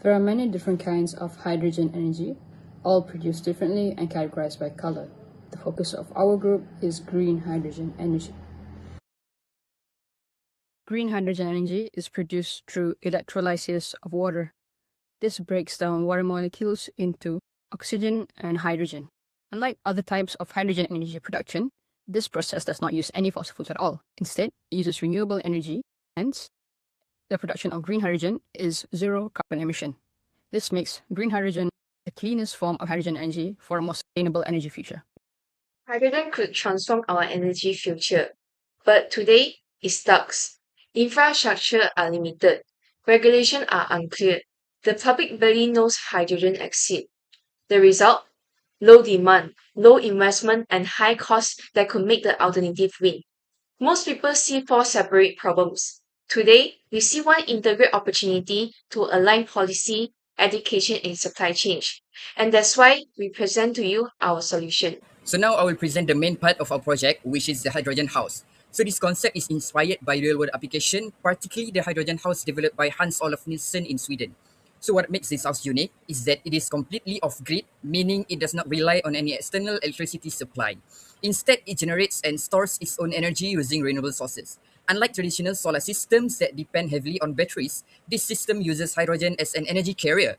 There are many different kinds of hydrogen energy, all produced differently and categorized by color. The focus of our group is green hydrogen energy. Green hydrogen energy is produced through electrolysis of water. This breaks down water molecules into oxygen and hydrogen. Unlike other types of hydrogen energy production, this process does not use any fossil fuels at all. Instead, it uses renewable energy, hence, the production of green hydrogen is zero carbon emission. This makes green hydrogen the cleanest form of hydrogen energy for a more sustainable energy future. Hydrogen could transform our energy future, but today it sucks. Infrastructure are limited, regulations are unclear. The public barely knows hydrogen exists. The result? Low demand, low investment, and high costs that could make the alternative win. Most people see four separate problems. Today, we see one integrated opportunity to align policy, education, and supply chain. And that's why we present to you our solution. So now I will present the main part of our project, which is the hydrogen house. So this concept is inspired by real-world application, particularly the hydrogen house developed by Hans Olof Nielsen in Sweden. So what makes this house unique is that it is completely off-grid, meaning it does not rely on any external electricity supply. Instead, it generates and stores its own energy using renewable sources. Unlike traditional solar systems that depend heavily on batteries, this system uses hydrogen as an energy carrier.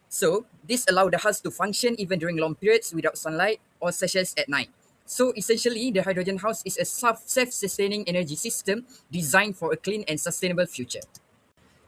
So this allows the house to function even during long periods without sunlight or such as at night. So essentially, the hydrogen house is a self-sustaining energy system designed for a clean and sustainable future.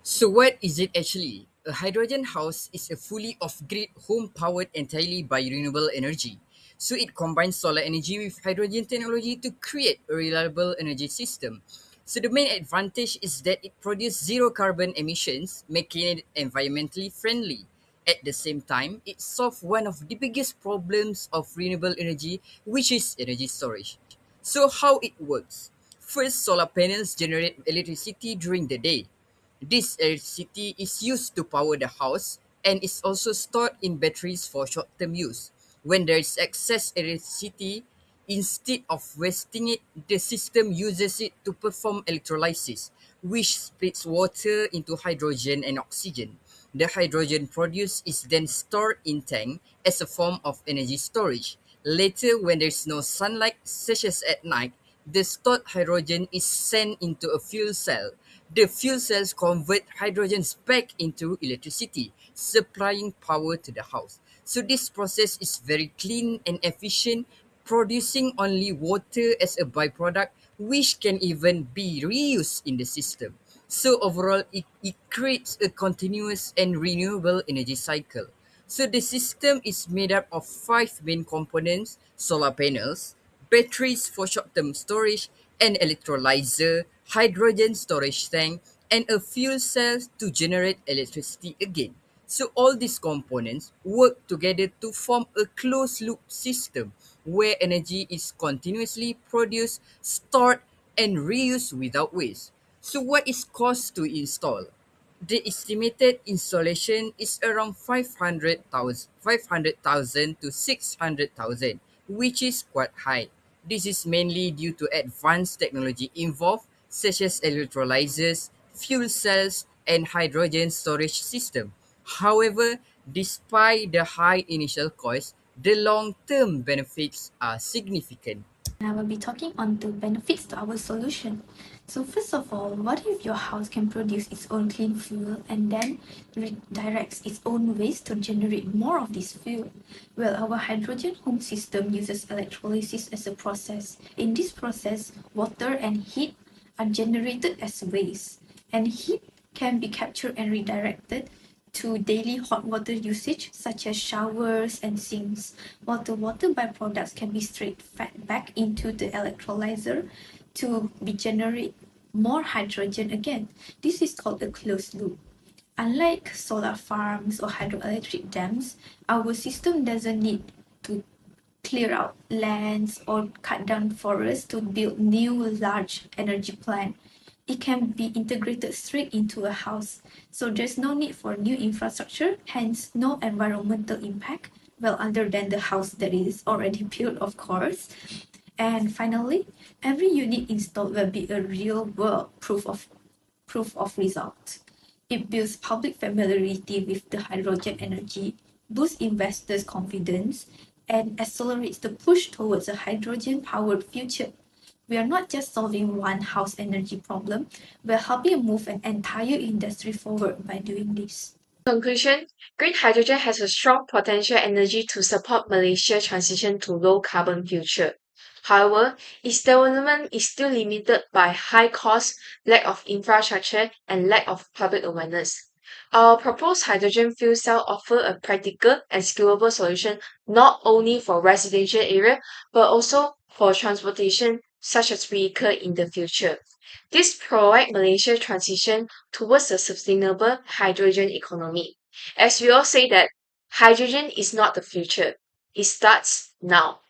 So what is it actually? A hydrogen house is a fully off-grid home powered entirely by renewable energy. So it combines solar energy with hydrogen technology to create a reliable energy system. So the main advantage is that it produces zero carbon emissions, making it environmentally friendly. At the same time, it solves one of the biggest problems of renewable energy, which is energy storage. So how it works? First, solar panels generate electricity during the day. This electricity is used to power the house and is also stored in batteries for short-term use. When there is excess electricity, instead of wasting it, the system uses it to perform electrolysis, which splits water into hydrogen and oxygen. The hydrogen produced is then stored in tank as a form of energy storage. Later, when there is no sunlight, such as at night, the stored hydrogen is sent into a fuel cell. The fuel cells convert hydrogens back into electricity, supplying power to the house. So this process is very clean and efficient, producing only water as a byproduct, which can even be reused in the system. So overall, it creates a continuous and renewable energy cycle. So the system is made up of five main components: solar panels, batteries for short-term storage, an electrolyzer, hydrogen storage tank, and a fuel cell to generate electricity again. So all these components work together to form a closed-loop system where energy is continuously produced, stored, and reused without waste. So what is cost to install? The estimated installation is around 500,000 to 600,000, which is quite high. This is mainly due to advanced technology involved, such as electrolyzers, fuel cells, and hydrogen storage system. However, despite the high initial cost, the long-term benefits are significant. I will be talking on the benefits to our solution. So first of all, what if your house can produce its own clean fuel and then redirects its own waste to generate more of this fuel? Well, our hydrogen home system uses electrolysis as a process. In this process, water and heat are generated as waste, and heat can be captured and redirected to daily hot water usage such as showers and sinks, while the water byproducts can be straight fed back into the electrolyzer to be generate more hydrogen again. This is called a closed loop. Unlike solar farms or hydroelectric dams, our system doesn't need to clear out lands or cut down forests to build new large energy plant. It can be integrated straight into a house, so there's no need for new infrastructure, hence no environmental impact, well, other than the house that is already built, of course. And finally, every unit installed will be a real world proof of result. It builds public familiarity with the hydrogen energy, boosts investors' confidence, and accelerates the push towards a hydrogen-powered future. We are not just solving one house energy problem, we are helping move an entire industry forward by doing this. Conclusion, green hydrogen has a strong potential energy to support Malaysia's transition to low carbon future. However, its development is still limited by high cost, lack of infrastructure, and lack of public awareness. Our proposed hydrogen fuel cell offer a practical and scalable solution not only for residential area but also for transportation such as vehicle in the future. This provides Malaysia transition towards a sustainable hydrogen economy. As we all say that hydrogen is not the future, it starts now.